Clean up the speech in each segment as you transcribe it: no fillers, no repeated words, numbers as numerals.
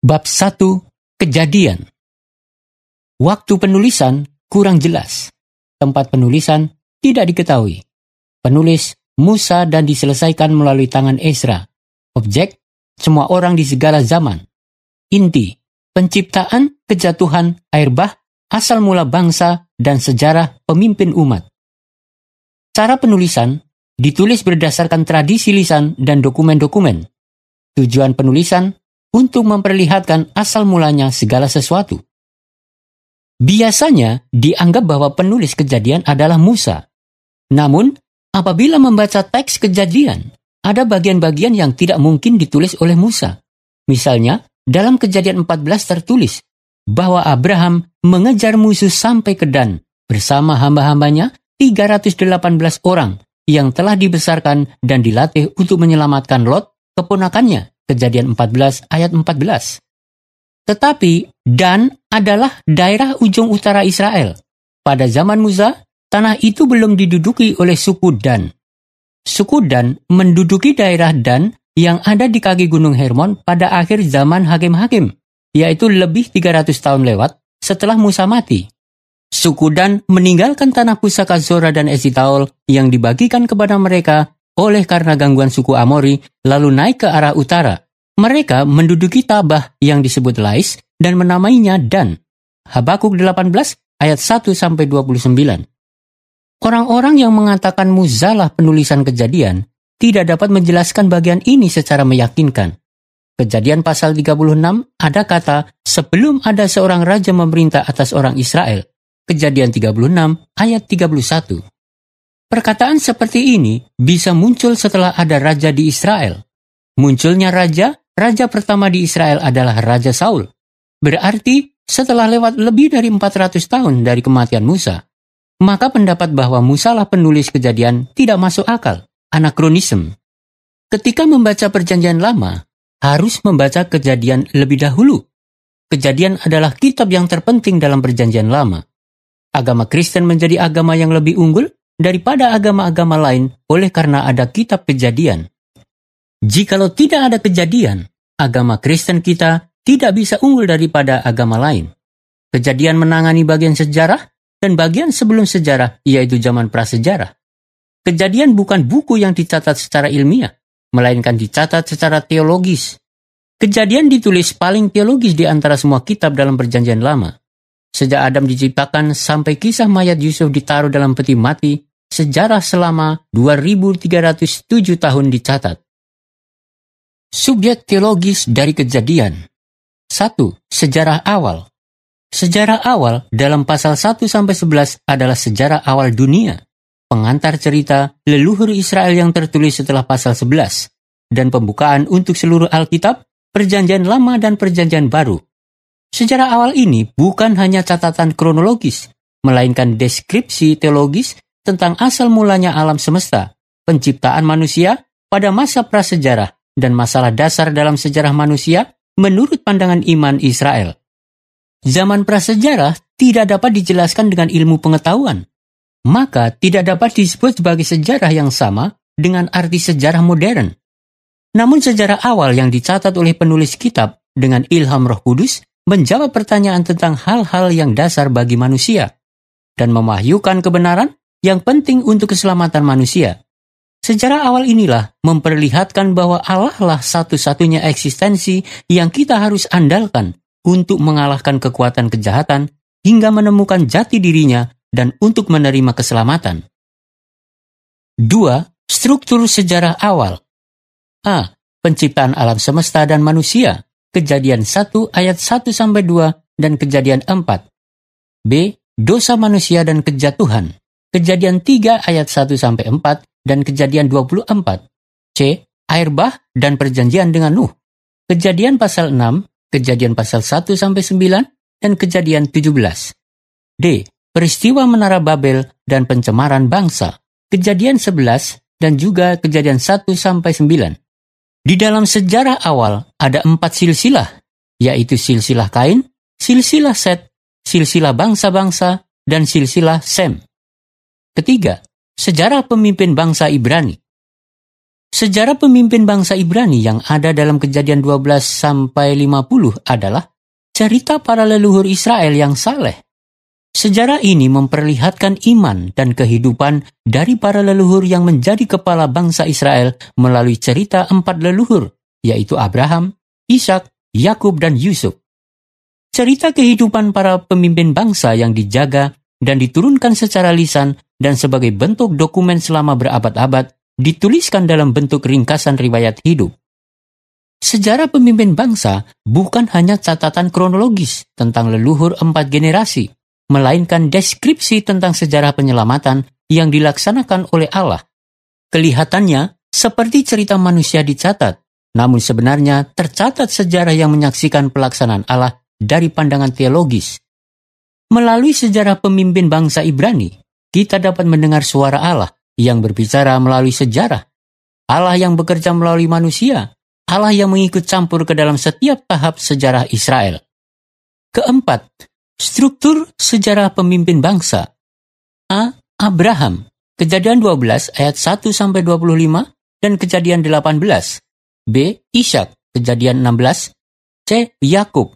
Bab 1. Kejadian. Waktu penulisan kurang jelas. Tempat penulisan tidak diketahui. Penulis Musa dan diselesaikan melalui tangan Ezra. Objek semua orang di segala zaman. Inti penciptaan, kejatuhan, air bah, asal mula bangsa, dan sejarah pemimpin umat. Cara penulisan ditulis berdasarkan tradisi lisan dan dokumen-dokumen. Tujuan penulisan untuk memperlihatkan asal mulanya segala sesuatu. Biasanya dianggap bahwa penulis Kejadian adalah Musa. Namun, apabila membaca teks Kejadian, ada bagian-bagian yang tidak mungkin ditulis oleh Musa. Misalnya, dalam Kejadian 14 tertulis bahwa Abraham mengejar musuh sampai ke Dan bersama hamba-hambanya 318 orang yang telah dibesarkan dan dilatih untuk menyelamatkan Lot, keponakannya. Kejadian 14 ayat 14. Tetapi Dan adalah daerah ujung utara Israel. Pada zaman Musa, tanah itu belum diduduki oleh suku Dan. Suku Dan menduduki daerah Dan yang ada di kaki Gunung Hermon pada akhir zaman hakim-hakim, yaitu lebih 300 tahun lewat setelah Musa mati. Suku Dan meninggalkan tanah pusaka Zora dan Esitaol yang dibagikan kepada mereka oleh karena gangguan suku Amori, lalu naik ke arah utara. Mereka menduduki Tabah yang disebut Lais dan menamainya Dan. Habakuk 18 ayat 1-29. Orang-orang yang mengatakan muzalah penulisan Kejadian tidak dapat menjelaskan bagian ini secara meyakinkan. Kejadian pasal 36 ada kata sebelum ada seorang raja memerintah atas orang Israel. Kejadian 36 ayat 31. Perkataan seperti ini bisa muncul setelah ada raja di Israel. Munculnya raja pertama di Israel adalah Raja Saul. Berarti setelah lewat lebih dari 400 tahun dari kematian Musa. Maka pendapat bahwa Musalah penulis Kejadian tidak masuk akal, anakronisme. Ketika membaca Perjanjian Lama, harus membaca Kejadian lebih dahulu. Kejadian adalah kitab yang terpenting dalam Perjanjian Lama. Agama Kristen menjadi agama yang lebih unggul daripada agama-agama lain oleh karena ada kitab Kejadian. Jikalau tidak ada Kejadian, agama Kristen kita tidak bisa unggul daripada agama lain. Kejadian menangani bagian sejarah dan bagian sebelum sejarah, yaitu zaman prasejarah. Kejadian bukan buku yang dicatat secara ilmiah, melainkan dicatat secara teologis. Kejadian ditulis paling teologis di antara semua kitab dalam Perjanjian Lama. Sejak Adam diciptakan sampai kisah mayat Yusuf ditaruh dalam peti mati, sejarah selama 2307 tahun dicatat. Subjek teologis dari Kejadian. 1. Sejarah awal. Sejarah awal dalam pasal 1-11 adalah sejarah awal dunia, pengantar cerita leluhur Israel yang tertulis setelah pasal 11, dan pembukaan untuk seluruh Alkitab, Perjanjian Lama dan Perjanjian Baru. Sejarah awal ini bukan hanya catatan kronologis, melainkan deskripsi teologis tentang asal mulanya alam semesta, penciptaan manusia pada masa prasejarah, dan masalah dasar dalam sejarah manusia menurut pandangan iman Israel. Zaman prasejarah tidak dapat dijelaskan dengan ilmu pengetahuan, maka tidak dapat disebut sebagai sejarah yang sama dengan arti sejarah modern. Namun sejarah awal yang dicatat oleh penulis kitab dengan ilham Roh Kudus menjawab pertanyaan tentang hal-hal yang dasar bagi manusia dan memahyukan kebenaran yang penting untuk keselamatan manusia. Sejarah awal inilah memperlihatkan bahwa Allah lah satu-satunya eksistensi yang kita harus andalkan untuk mengalahkan kekuatan kejahatan hingga menemukan jati dirinya dan untuk menerima keselamatan. 2. Struktur sejarah awal. A. Penciptaan alam semesta dan manusia. Kejadian 1 ayat 1-2 dan Kejadian 4. B. Dosa manusia dan kejatuhan. Kejadian 3 ayat 1-4 dan Kejadian 24. C. Air bah dan perjanjian dengan Nuh. Kejadian pasal 6, Kejadian pasal 1-9 dan Kejadian 17. D. Peristiwa Menara Babel dan pencemaran bangsa. Kejadian 11 dan juga Kejadian 1-9. Di dalam sejarah awal ada 4 silsilah, yaitu silsilah Kain, silsilah Set, silsilah bangsa-bangsa, dan silsilah Sem. Ketiga, sejarah pemimpin bangsa Ibrani. Sejarah pemimpin bangsa Ibrani yang ada dalam Kejadian 12-50 adalah cerita para leluhur Israel yang saleh. Sejarah ini memperlihatkan iman dan kehidupan dari para leluhur yang menjadi kepala bangsa Israel melalui cerita 4 leluhur, yaitu Abraham, Ishak, Yakub, dan Yusuf. Cerita kehidupan para pemimpin bangsa yang dijaga dan diturunkan secara lisan dan sebagai bentuk dokumen selama berabad-abad dituliskan dalam bentuk ringkasan riwayat hidup. Sejarah pemimpin bangsa bukan hanya catatan kronologis tentang leluhur 4 generasi, melainkan deskripsi tentang sejarah penyelamatan yang dilaksanakan oleh Allah. Kelihatannya seperti cerita manusia dicatat, namun sebenarnya tercatat sejarah yang menyaksikan pelaksanaan Allah dari pandangan teologis. Melalui sejarah pemimpin bangsa Ibrani, kita dapat mendengar suara Allah yang berbicara melalui sejarah. Allah yang bekerja melalui manusia. Allah yang mengikut campur ke dalam setiap tahap sejarah Israel. Keempat, struktur sejarah pemimpin bangsa. A. Abraham, Kejadian 12 ayat 1-25 dan Kejadian 18. B. Ishak, Kejadian 16. C. Yakub,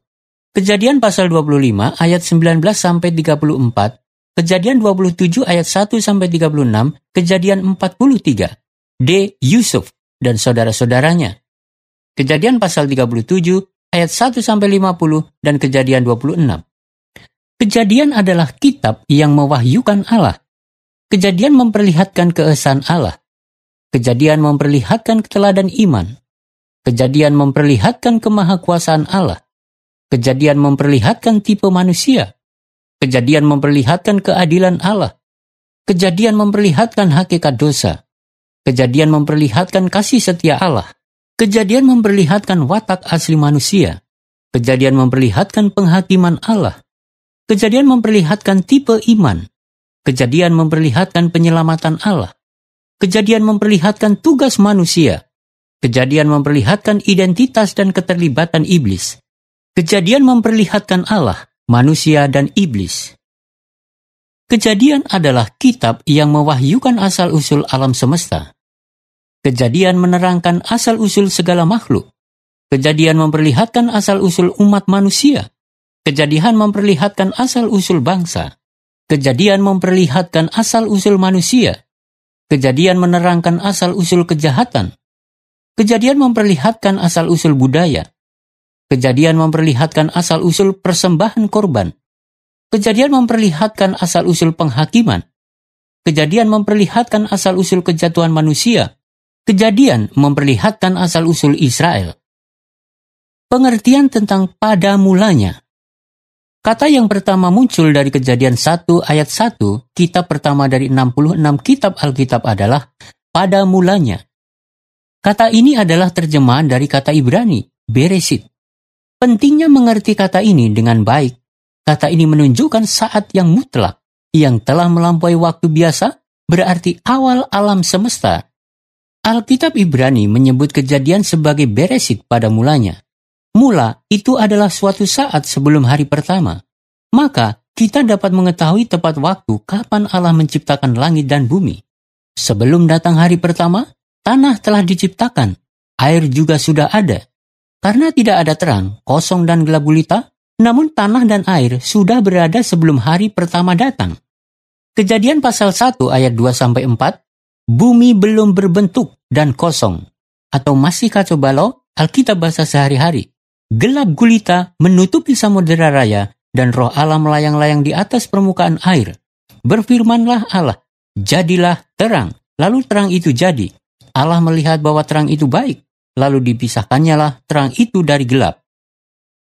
Kejadian pasal 25 ayat 19-34. Kejadian 27 ayat 1-36, Kejadian 43. D. Yusuf dan saudara-saudaranya. Kejadian pasal 37 ayat 1-50 dan Kejadian 26. Kejadian adalah kitab yang mewahyukan Allah. Kejadian memperlihatkan keesaan Allah. Kejadian memperlihatkan keteladan iman. Kejadian memperlihatkan kemahakuasaan Allah. Kejadian memperlihatkan tipe manusia. Kejadian memperlihatkan keadilan Allah. Kejadian memperlihatkan hakikat dosa. Kejadian memperlihatkan kasih setia Allah. Kejadian memperlihatkan watak asli manusia. Kejadian memperlihatkan penghakiman Allah. Kejadian memperlihatkan tipe iman. Kejadian memperlihatkan penyelamatan Allah. Kejadian memperlihatkan tugas manusia. Kejadian memperlihatkan identitas dan keterlibatan iblis. Kejadian memperlihatkan Allah, manusia, dan iblis. Kejadian adalah kitab yang mewahyukan asal-usul alam semesta. Kejadian menerangkan asal-usul segala makhluk. Kejadian memperlihatkan asal-usul umat manusia. Kejadian memperlihatkan asal-usul bangsa. Kejadian memperlihatkan asal-usul manusia. Kejadian menerangkan asal-usul kejahatan. Kejadian memperlihatkan asal-usul budaya. Kejadian memperlihatkan asal-usul persembahan korban. Kejadian memperlihatkan asal-usul penghakiman. Kejadian memperlihatkan asal-usul kejatuhan manusia. Kejadian memperlihatkan asal-usul Israel. Pengertian tentang pada mulanya. Kata yang pertama muncul dari Kejadian 1 ayat 1, kitab pertama dari 66 kitab Alkitab adalah pada mulanya. Kata ini adalah terjemahan dari kata Ibrani, Beresit. Pentingnya mengerti kata ini dengan baik. Kata ini menunjukkan saat yang mutlak, yang telah melampaui waktu biasa, berarti awal alam semesta. Alkitab Ibrani menyebut kejadian sebagai Beresit pada mulanya. Mula itu adalah suatu saat sebelum hari pertama. Maka kita dapat mengetahui tepat waktu kapan Allah menciptakan langit dan bumi. Sebelum datang hari pertama, tanah telah diciptakan, air juga sudah ada. Karena tidak ada terang, kosong dan gelap gulita, namun tanah dan air sudah berada sebelum hari pertama datang. Kejadian pasal 1 ayat 2-4, bumi belum berbentuk dan kosong, atau masih kacau balau, Alkitab bahasa sehari-hari. Gelap gulita menutupi samudera raya, dan roh Allah melayang-layang di atas permukaan air. Berfirmanlah Allah, jadilah terang, lalu terang itu jadi. Allah melihat bahwa terang itu baik. Lalu dipisahkannya lah terang itu dari gelap.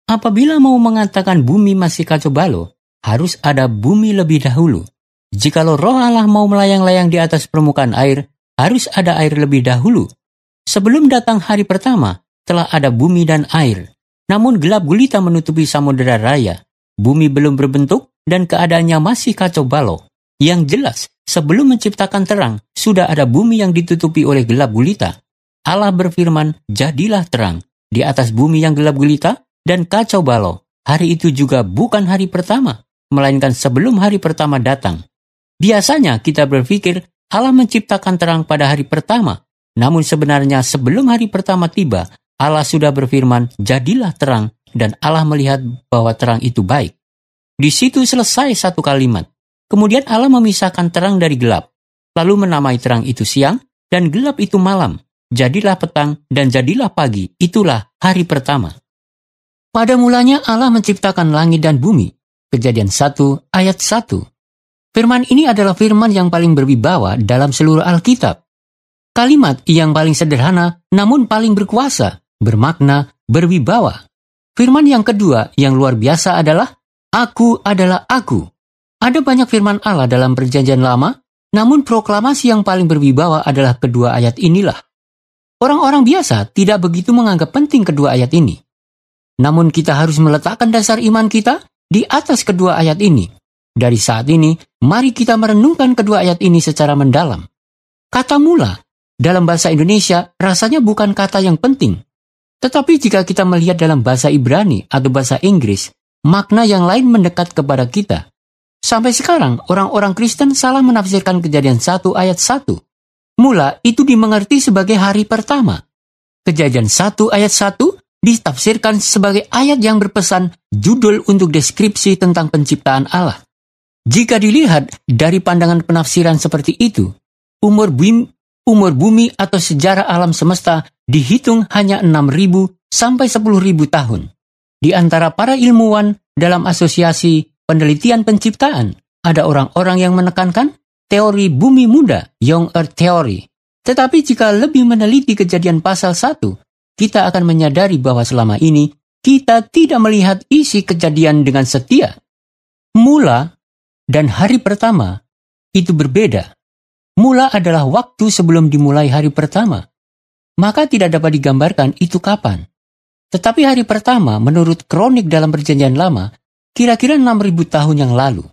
Apabila mau mengatakan bumi masih kacau balau, harus ada bumi lebih dahulu. Jikalau roh Allah mau melayang-layang di atas permukaan air, harus ada air lebih dahulu. Sebelum datang hari pertama, telah ada bumi dan air. Namun gelap gulita menutupi samudera raya. Bumi belum berbentuk dan keadaannya masih kacau balau. Yang jelas, sebelum menciptakan terang, sudah ada bumi yang ditutupi oleh gelap gulita. Allah berfirman, jadilah terang, di atas bumi yang gelap gulita dan kacau balau. Hari itu juga bukan hari pertama, melainkan sebelum hari pertama datang. Biasanya kita berpikir Allah menciptakan terang pada hari pertama, Namun sebenarnya sebelum hari pertama tiba, Allah sudah berfirman, "Jadilah terang," dan Allah melihat bahwa terang itu baik. Di situ selesai satu kalimat. Kemudian Allah memisahkan terang dari gelap, lalu menamai terang itu siang, dan gelap itu malam. Jadilah petang, dan jadilah pagi. Itulah hari pertama. Pada mulanya Allah menciptakan langit dan bumi. Kejadian 1 ayat 1. Firman ini adalah firman yang paling berwibawa dalam seluruh Alkitab. Kalimat yang paling sederhana namun paling berkuasa, bermakna, berwibawa. Firman yang kedua yang luar biasa adalah Aku adalah Aku. Ada banyak firman Allah dalam Perjanjian Lama, namun proklamasi yang paling berwibawa adalah kedua ayat inilah. Orang-orang biasa tidak begitu menganggap penting kedua ayat ini. Namun kita harus meletakkan dasar iman kita di atas kedua ayat ini. Dari saat ini, mari kita merenungkan kedua ayat ini secara mendalam. Kata mula, dalam bahasa Indonesia rasanya bukan kata yang penting. Tetapi jika kita melihat dalam bahasa Ibrani atau bahasa Inggris, makna yang lain mendekat kepada kita. Sampai sekarang, orang-orang Kristen salah menafsirkan Kejadian 1 ayat 1. Mula itu dimengerti sebagai hari pertama. Kejadian 1 ayat 1 ditafsirkan sebagai ayat yang berpesan judul untuk deskripsi tentang penciptaan Allah. Jika dilihat dari pandangan penafsiran seperti itu, umur bumi atau sejarah alam semesta dihitung hanya 6.000 sampai 10.000 tahun. Di antara para ilmuwan dalam asosiasi penelitian penciptaan, ada orang-orang yang menekankan teori bumi muda, Young Earth Theory. Tetapi jika lebih meneliti Kejadian pasal 1, kita akan menyadari bahwa selama ini kita tidak melihat isi Kejadian dengan setia. Mula dan hari pertama itu berbeda. Mula adalah waktu sebelum dimulai hari pertama. Maka tidak dapat digambarkan itu kapan. Tetapi hari pertama menurut kronik dalam Perjanjian Lama kira-kira 6.000 tahun yang lalu.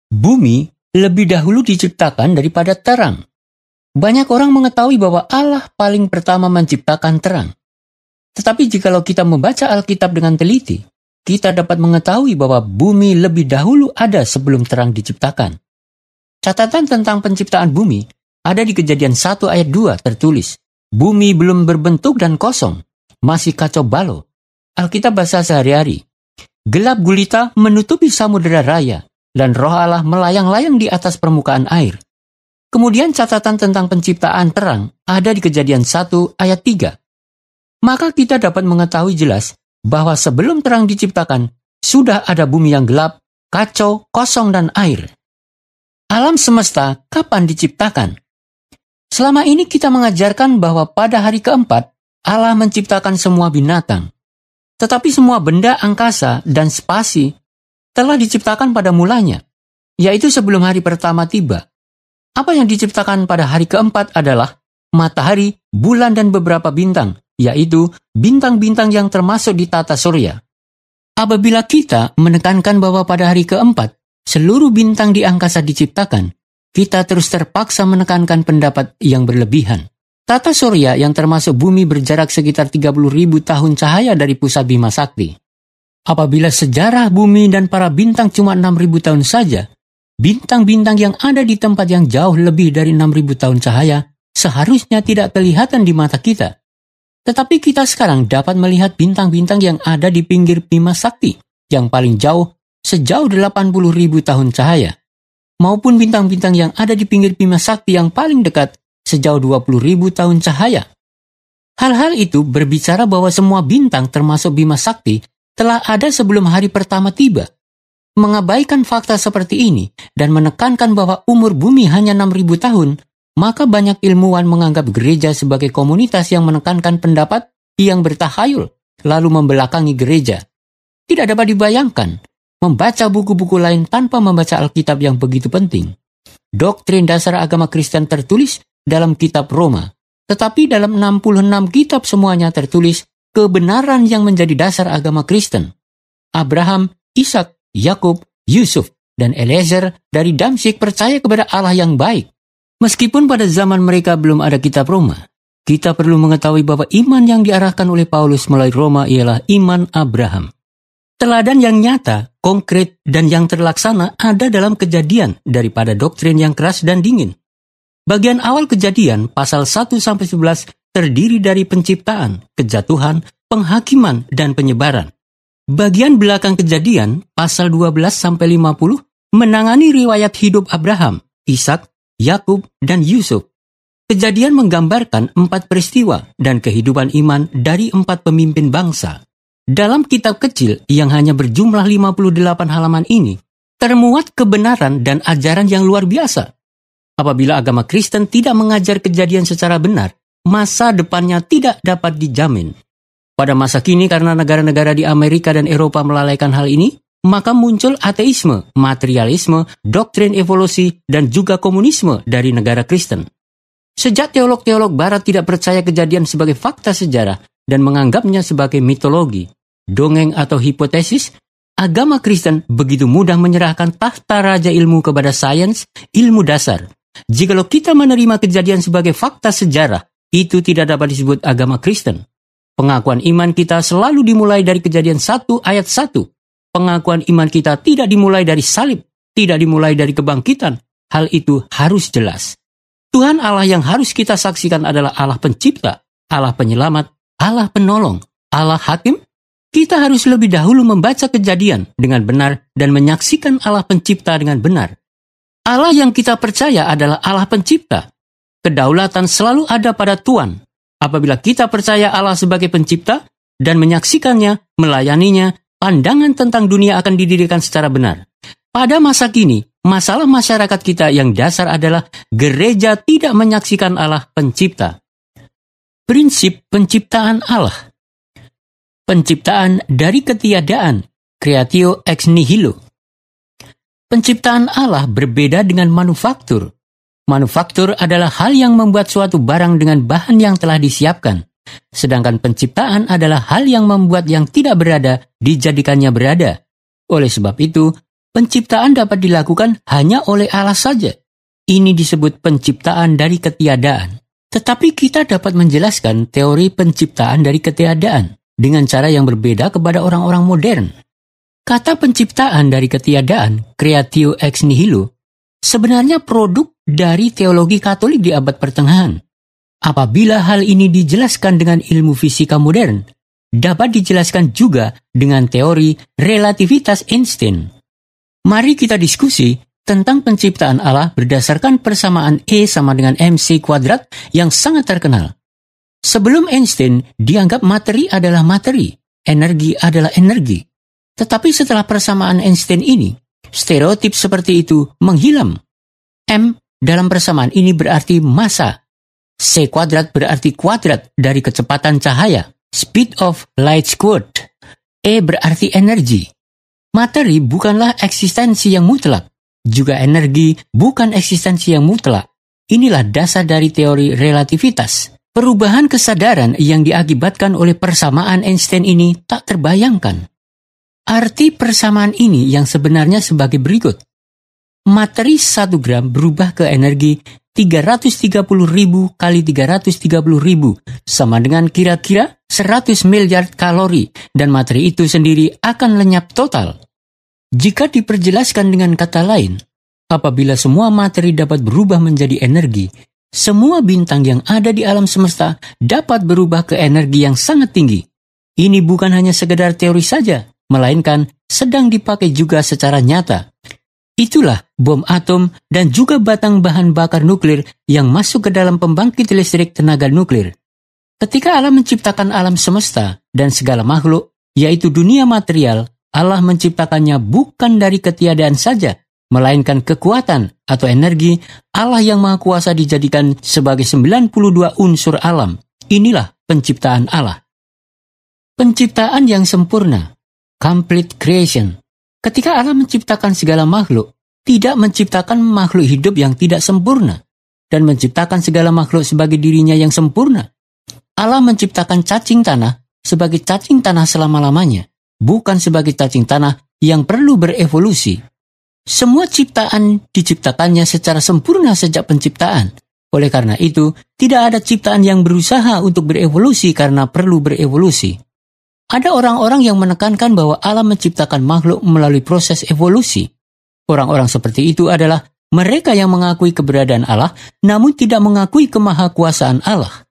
Bumi lebih dahulu diciptakan daripada terang. Banyak orang mengetahui bahwa Allah paling pertama menciptakan terang. Tetapi jikalau kita membaca Alkitab dengan teliti, kita dapat mengetahui bahwa bumi lebih dahulu ada sebelum terang diciptakan. Catatan tentang penciptaan bumi ada di Kejadian 1 ayat 2 tertulis, "Bumi belum berbentuk dan kosong, masih kacau balau." Alkitab bahasa sehari-hari. Gelap gulita menutupi samudera raya, dan roh Allah melayang-layang di atas permukaan air. Kemudian catatan tentang penciptaan terang ada di Kejadian 1 ayat 3. Maka kita dapat mengetahui jelas bahwa sebelum terang diciptakan, sudah ada bumi yang gelap, kacau, kosong, dan air. Alam semesta kapan diciptakan? Selama ini kita mengajarkan bahwa pada hari keempat, Allah menciptakan semua binatang. Tetapi semua benda angkasa dan spasi telah diciptakan pada mulanya, yaitu sebelum hari pertama tiba. Apa yang diciptakan pada hari keempat adalah matahari, bulan, dan beberapa bintang, yaitu bintang-bintang yang termasuk di tata surya. Apabila kita menekankan bahwa pada hari keempat, seluruh bintang di angkasa diciptakan, kita terus terpaksa menekankan pendapat yang berlebihan. Tata surya yang termasuk bumi berjarak sekitar 30.000 tahun cahaya dari pusat Bima Sakti. Apabila sejarah bumi dan para bintang cuma 6.000 tahun saja, bintang-bintang yang ada di tempat yang jauh lebih dari 6.000 tahun cahaya seharusnya tidak kelihatan di mata kita. Tetapi kita sekarang dapat melihat bintang-bintang yang ada di pinggir Bima Sakti yang paling jauh sejauh 80.000 tahun cahaya, maupun bintang-bintang yang ada di pinggir Bima Sakti yang paling dekat sejauh 20.000 tahun cahaya. Hal-hal itu berbicara bahwa semua bintang termasuk Bima Sakti telah ada sebelum hari pertama tiba. Mengabaikan fakta seperti ini dan menekankan bahwa umur bumi hanya 6.000 tahun, maka banyak ilmuwan menganggap gereja sebagai komunitas yang menekankan pendapat yang bertahayul, lalu membelakangi gereja. Tidak dapat dibayangkan membaca buku-buku lain tanpa membaca Alkitab yang begitu penting. Doktrin dasar agama Kristen tertulis dalam kitab Roma, tetapi dalam 66 kitab semuanya tertulis kebenaran yang menjadi dasar agama Kristen. Abraham, Ishak, Yakub, Yusuf, dan Eliezer dari Damsyik percaya kepada Allah yang baik. Meskipun pada zaman mereka belum ada kitab Roma, kita perlu mengetahui bahwa iman yang diarahkan oleh Paulus melalui Roma ialah iman Abraham. Teladan yang nyata, konkret, dan yang terlaksana ada dalam Kejadian daripada doktrin yang keras dan dingin. Bagian awal Kejadian pasal 1-11 terdiri dari penciptaan, kejatuhan, penghakiman, dan penyebaran. Bagian belakang Kejadian pasal 12-50 menangani riwayat hidup Abraham, Ishak, Yakub, dan Yusuf. Kejadian menggambarkan 4 peristiwa dan kehidupan iman dari 4 pemimpin bangsa. Dalam kitab kecil yang hanya berjumlah 58 halaman ini, termuat kebenaran dan ajaran yang luar biasa. Apabila agama Kristen tidak mengajar Kejadian secara benar, masa depannya tidak dapat dijamin. Pada masa kini, karena negara-negara di Amerika dan Eropa melalaikan hal ini, maka muncul ateisme, materialisme, doktrin evolusi, dan juga komunisme dari negara Kristen. Sejak teolog-teolog Barat tidak percaya Kejadian sebagai fakta sejarah dan menganggapnya sebagai mitologi, dongeng atau hipotesis, agama Kristen begitu mudah menyerahkan tahta raja ilmu kepada sains, ilmu dasar. Jikalau kita menerima Kejadian sebagai fakta sejarah, itu tidak dapat disebut agama Kristen. Pengakuan iman kita selalu dimulai dari Kejadian 1 ayat 1. Pengakuan iman kita tidak dimulai dari salib, tidak dimulai dari kebangkitan. Hal itu harus jelas. Tuhan Allah yang harus kita saksikan adalah Allah pencipta, Allah penyelamat, Allah penolong, Allah hakim. Kita harus lebih dahulu membaca Kejadian dengan benar dan menyaksikan Allah pencipta dengan benar. Allah yang kita percaya adalah Allah pencipta. Kedaulatan selalu ada pada Tuhan. Apabila kita percaya Allah sebagai pencipta dan menyaksikannya, melayaninya, pandangan tentang dunia akan didirikan secara benar. Pada masa kini, masalah masyarakat kita yang dasar adalah gereja tidak menyaksikan Allah pencipta. Prinsip penciptaan Allah. Penciptaan dari ketiadaan, creatio ex nihilo. Penciptaan Allah berbeda dengan manufaktur. Manufaktur adalah hal yang membuat suatu barang dengan bahan yang telah disiapkan. Sedangkan penciptaan adalah hal yang membuat yang tidak berada dijadikannya berada. Oleh sebab itu, penciptaan dapat dilakukan hanya oleh Allah saja. Ini disebut penciptaan dari ketiadaan. Tetapi kita dapat menjelaskan teori penciptaan dari ketiadaan dengan cara yang berbeda kepada orang-orang modern. Kata penciptaan dari ketiadaan, creatio ex nihilo, sebenarnya produk dari teologi Katolik di abad pertengahan. Apabila hal ini dijelaskan dengan ilmu fisika modern, dapat dijelaskan juga dengan teori relativitas Einstein. Mari kita diskusi tentang penciptaan Allah berdasarkan persamaan E sama dengan MC kuadrat yang sangat terkenal. Sebelum Einstein, dianggap materi adalah materi, energi adalah energi. Tetapi setelah persamaan Einstein ini, stereotip seperti itu menghilang. M dalam persamaan ini berarti massa. C kuadrat berarti kuadrat dari kecepatan cahaya, speed of light squared. E berarti energi. Materi bukanlah eksistensi yang mutlak. Juga energi bukan eksistensi yang mutlak. Inilah dasar dari teori relativitas. Perubahan kesadaran yang diakibatkan oleh persamaan Einstein ini tak terbayangkan. Arti persamaan ini yang sebenarnya sebagai berikut. Materi 1 gram berubah ke energi 330.000 kali 330.000 sama dengan kira-kira 100 miliar kalori dan materi itu sendiri akan lenyap total. Jika diperjelaskan dengan kata lain, apabila semua materi dapat berubah menjadi energi, semua bintang yang ada di alam semesta dapat berubah ke energi yang sangat tinggi. Ini bukan hanya sekedar teori saja, melainkan sedang dipakai juga secara nyata. Itulah bom atom dan juga batang bahan bakar nuklir yang masuk ke dalam pembangkit listrik tenaga nuklir. Ketika Allah menciptakan alam semesta dan segala makhluk, yaitu dunia material, Allah menciptakannya bukan dari ketiadaan saja, melainkan kekuatan atau energi. Allah yang Maha Kuasa dijadikan sebagai 92 unsur alam. Inilah penciptaan Allah. Penciptaan yang sempurna. Complete creation. Ketika Allah menciptakan segala makhluk, tidak menciptakan makhluk hidup yang tidak sempurna, dan menciptakan segala makhluk sebagai dirinya yang sempurna. Allah menciptakan cacing tanah sebagai cacing tanah selama-lamanya, bukan sebagai cacing tanah yang perlu berevolusi. Semua ciptaan diciptakannya secara sempurna sejak penciptaan. Oleh karena itu, tidak ada ciptaan yang berusaha untuk berevolusi karena perlu berevolusi. Ada orang-orang yang menekankan bahwa Allah menciptakan makhluk melalui proses evolusi. Orang-orang seperti itu adalah mereka yang mengakui keberadaan Allah namun tidak mengakui kemahakuasaan Allah.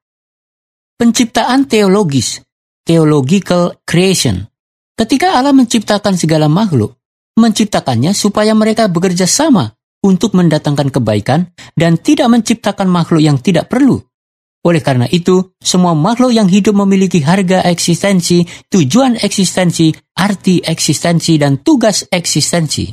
Penciptaan teologis, theological creation. Ketika Allah menciptakan segala makhluk, menciptakannya supaya mereka bekerja sama untuk mendatangkan kebaikan dan tidak menciptakan makhluk yang tidak perlu. Oleh karena itu, semua makhluk yang hidup memiliki harga eksistensi, tujuan eksistensi, arti eksistensi, dan tugas eksistensi.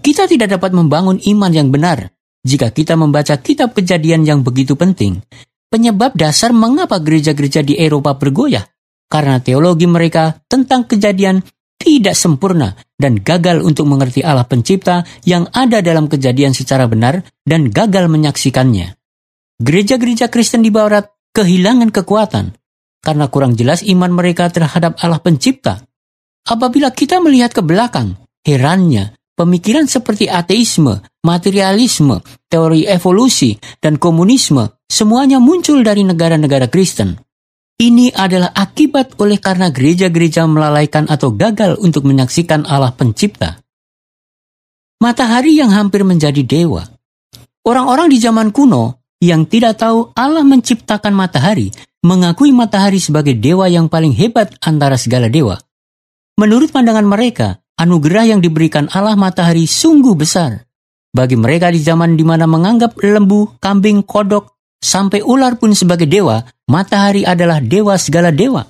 Kita tidak dapat membangun iman yang benar jika kita membaca kitab Kejadian yang begitu penting. Penyebab dasar mengapa gereja-gereja di Eropa bergoyah, karena teologi mereka tentang Kejadian tidak sempurna dan gagal untuk mengerti Allah pencipta yang ada dalam Kejadian secara benar dan gagal menyaksikannya. Gereja-gereja Kristen di Barat kehilangan kekuatan karena kurang jelas iman mereka terhadap Allah pencipta. Apabila kita melihat ke belakang, herannya pemikiran seperti ateisme, materialisme, teori evolusi, dan komunisme semuanya muncul dari negara-negara Kristen. Ini adalah akibat oleh karena gereja-gereja melalaikan atau gagal untuk menyaksikan Allah pencipta. Matahari yang hampir menjadi dewa. Orang-orang di zaman kuno yang tidak tahu Allah menciptakan matahari, mengakui matahari sebagai dewa yang paling hebat antara segala dewa. Menurut pandangan mereka, anugerah yang diberikan Allah matahari sungguh besar. Bagi mereka di zaman di mana menganggap lembu, kambing, kodok, sampai ular pun sebagai dewa, matahari adalah dewa segala dewa.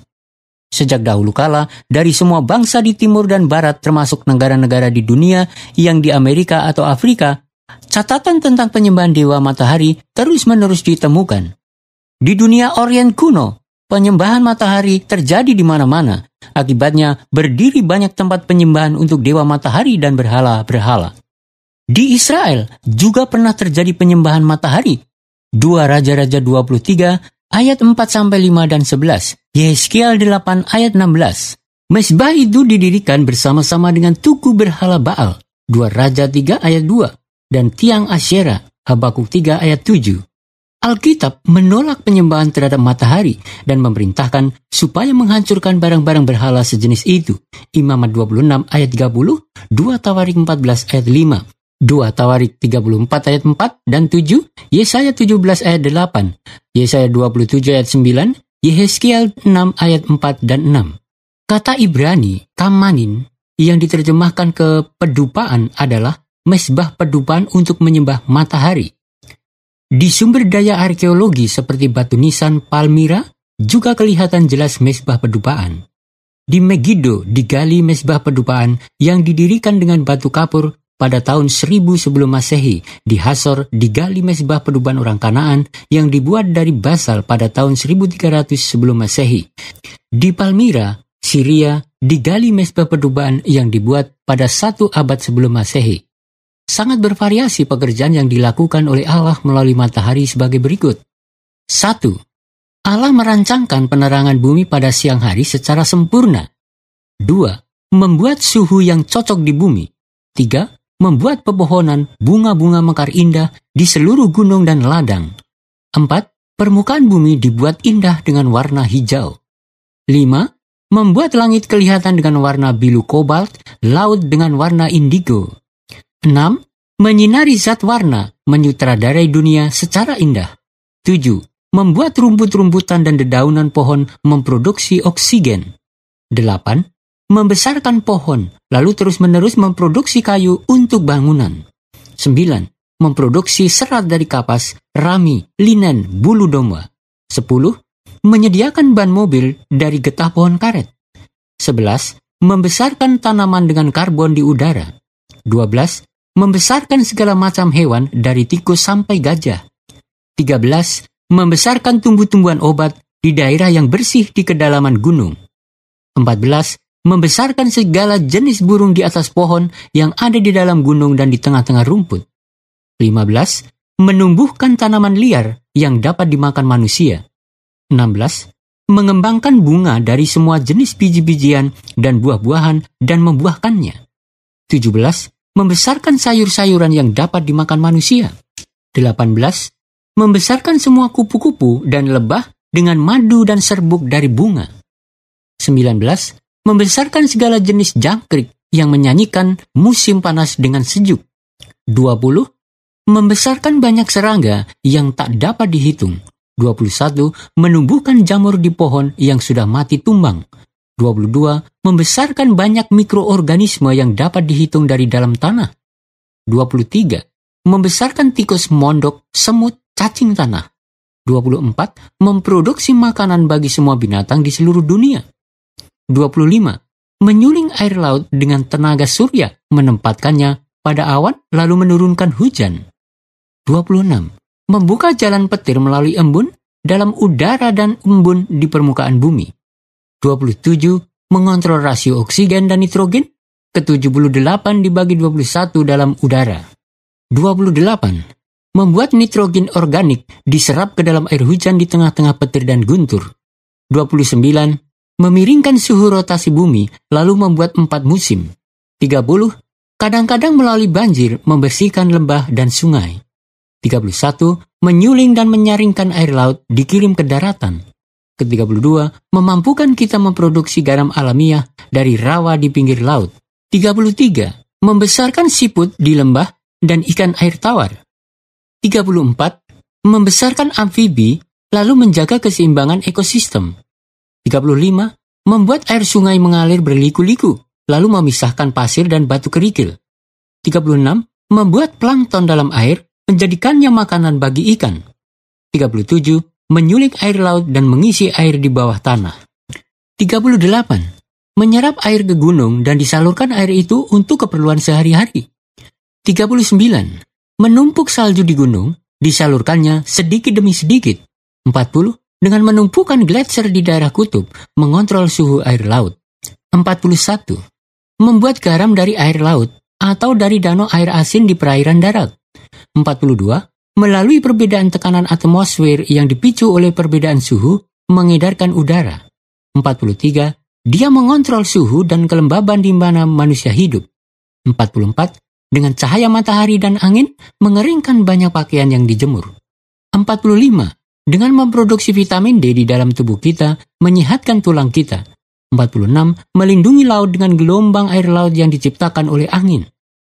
Sejak dahulu kala, dari semua bangsa di timur dan barat termasuk negara-negara di dunia yang di Amerika atau Afrika, catatan tentang penyembahan dewa matahari terus-menerus ditemukan. Di dunia Orient kuno, penyembahan matahari terjadi di mana-mana. Akibatnya, berdiri banyak tempat penyembahan untuk dewa matahari dan berhala-berhala. Di Israel juga pernah terjadi penyembahan matahari. 2 Raja-Raja 23 ayat 4-5 dan 11. Yehezkiel 8 ayat 16. Mezbah itu didirikan bersama-sama dengan tugu berhala Baal. 2 Raja 3 ayat 2. Dan tiang Asyera, Habakuk 3 ayat 7. Alkitab menolak penyembahan terhadap matahari dan memerintahkan supaya menghancurkan barang-barang berhala sejenis itu. Imamat 26 ayat 30, 2 Tawarik 14 ayat 5, 2 Tawarik 34 ayat 4 dan 7, Yesaya 17 ayat 8, Yesaya 27 ayat 9, Yehezkiel 6 ayat 4 dan 6. Kata Ibrani, kamanin, yang diterjemahkan ke pedupaan adalah mezbah pedupaan untuk menyembah matahari. Di sumber daya arkeologi seperti batu nisan Palmyra juga kelihatan jelas mezbah pedupaan. Di Megiddo digali mezbah pedupaan yang didirikan dengan batu kapur pada tahun 1000 sebelum Masehi. Di Hasor digali mezbah pedupaan orang Kanaan yang dibuat dari basal pada tahun 1300 sebelum Masehi. Di Palmyra, Syria digali mezbah pedupaan yang dibuat pada 1 abad sebelum Masehi. Sangat bervariasi pekerjaan yang dilakukan oleh Allah melalui matahari sebagai berikut. 1. Allah merancangkan penerangan bumi pada siang hari secara sempurna. 2. Membuat suhu yang cocok di bumi. 3. Membuat pepohonan, bunga-bunga mekar indah di seluruh gunung dan ladang. 4. Permukaan bumi dibuat indah dengan warna hijau. 5. Membuat langit kelihatan dengan warna biru kobalt, laut dengan warna indigo. 6. Menyinari zat warna, menyutradarai dunia secara indah. 7. Membuat rumput-rumputan dan dedaunan pohon memproduksi oksigen. 8. Membesarkan pohon, lalu terus-menerus memproduksi kayu untuk bangunan. 9. Memproduksi serat dari kapas, rami, linen, bulu domba. 10. Menyediakan ban mobil dari getah pohon karet. 11. Membesarkan tanaman dengan karbon di udara. 12. Membesarkan segala macam hewan dari tikus sampai gajah. 13. Membesarkan tumbuh-tumbuhan obat di daerah yang bersih di kedalaman gunung. 14. Membesarkan segala jenis burung di atas pohon yang ada di dalam gunung dan di tengah-tengah rumput. 15. Menumbuhkan tanaman liar yang dapat dimakan manusia. 16. Mengembangkan bunga dari semua jenis biji-bijian dan buah-buahan dan membuahkannya. 17. Membesarkan sayur-sayuran yang dapat dimakan manusia. 18. Membesarkan semua kupu-kupu dan lebah dengan madu dan serbuk dari bunga. 19. Membesarkan segala jenis jangkrik yang menyanyikan musim panas dengan sejuk. 20. membesarkan banyak serangga yang tak dapat dihitung. 21. Menumbuhkan jamur di pohon yang sudah mati tumbang. 22. Membesarkan banyak mikroorganisme yang dapat dihitung dari dalam tanah. 23. Membesarkan tikus mondok, semut, cacing tanah. 24. Memproduksi makanan bagi semua binatang di seluruh dunia. 25. Menyuling air laut dengan tenaga surya, menempatkannya pada awan lalu menurunkan hujan. 26. Membuka jalan petir melalui embun dalam udara dan embun di permukaan bumi. 27. Mengontrol rasio oksigen dan nitrogen ke-78 dibagi 21 dalam udara. 28. Membuat nitrogen organik diserap ke dalam air hujan di tengah-tengah petir dan guntur. 29. Memiringkan suhu rotasi bumi lalu membuat 4 musim. 30. Kadang-kadang melalui banjir membersihkan lembah dan sungai. 31. Menyuling dan menyaringkan air laut dikirim ke daratan. Ke-32. Memampukan kita memproduksi garam alamiah dari rawa di pinggir laut. 33. Membesarkan siput di lembah dan ikan air tawar. 34. Membesarkan amfibi lalu menjaga keseimbangan ekosistem. 35. Membuat air sungai mengalir berliku-liku, lalu memisahkan pasir dan batu kerikil. 36. Membuat plankton dalam air, menjadikannya makanan bagi ikan. 37. Menyuling air laut dan mengisi air di bawah tanah. 38. Menyerap air ke gunung dan disalurkan air itu untuk keperluan sehari-hari. 39. Menumpuk salju di gunung, disalurkannya sedikit demi sedikit. 40. Dengan menumpukan gletser di daerah kutub, mengontrol suhu air laut. 41. Membuat garam dari air laut atau dari danau air asin di perairan darat. 42. Melalui perbedaan tekanan atmosfer yang dipicu oleh perbedaan suhu, mengedarkan udara. 43. Dia mengontrol suhu dan kelembaban di mana manusia hidup. 44. Dengan cahaya matahari dan angin, mengeringkan banyak pakaian yang dijemur. 45. Dengan memproduksi vitamin D di dalam tubuh kita, menyehatkan tulang kita. 46. Melindungi laut dengan gelombang air laut yang diciptakan oleh angin.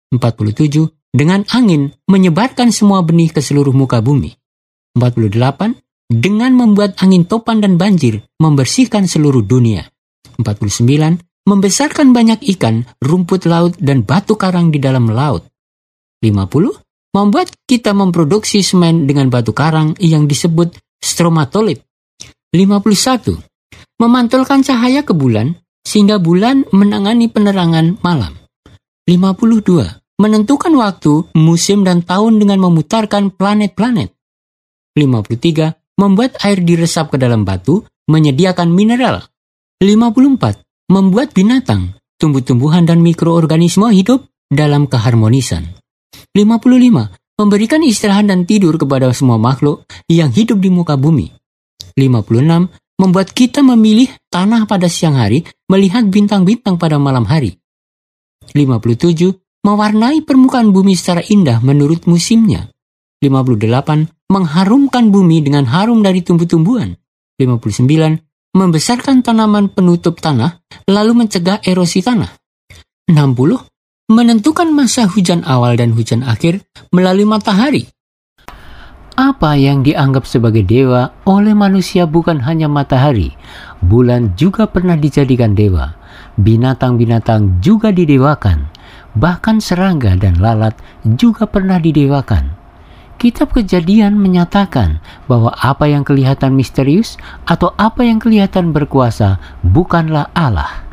47. Dengan angin, menyebarkan semua benih ke seluruh muka bumi. 48. Dengan membuat angin topan dan banjir, membersihkan seluruh dunia. 49. Membesarkan banyak ikan, rumput laut, dan batu karang di dalam laut. 50. Membuat kita memproduksi semen dengan batu karang yang disebut stromatolith. 51. Memantulkan cahaya ke bulan, sehingga bulan menangani penerangan malam. 52. Menentukan waktu, musim, dan tahun dengan memutarkan planet-planet. 53. Membuat air diresap ke dalam batu, menyediakan mineral. 54. Membuat binatang, tumbuh-tumbuhan, dan mikroorganisme hidup dalam keharmonisan. 55. Memberikan istirahat dan tidur kepada semua makhluk yang hidup di muka bumi. 56. Membuat kita memilih tanah pada siang hari, melihat bintang-bintang pada malam hari. 57. Mewarnai permukaan bumi secara indah menurut musimnya. 58. Mengharumkan bumi dengan harum dari tumbuh-tumbuhan. 59. Membesarkan tanaman penutup tanah, lalu mencegah erosi tanah. 60. Menentukan masa hujan awal dan hujan akhir melalui matahari. Apa yang dianggap sebagai dewa oleh manusia bukan hanya matahari, bulan juga pernah dijadikan dewa. Binatang-binatang juga didewakan, bahkan serangga dan lalat juga pernah didewakan. Kitab Kejadian menyatakan bahwa apa yang kelihatan misterius atau apa yang kelihatan berkuasa bukanlah Allah.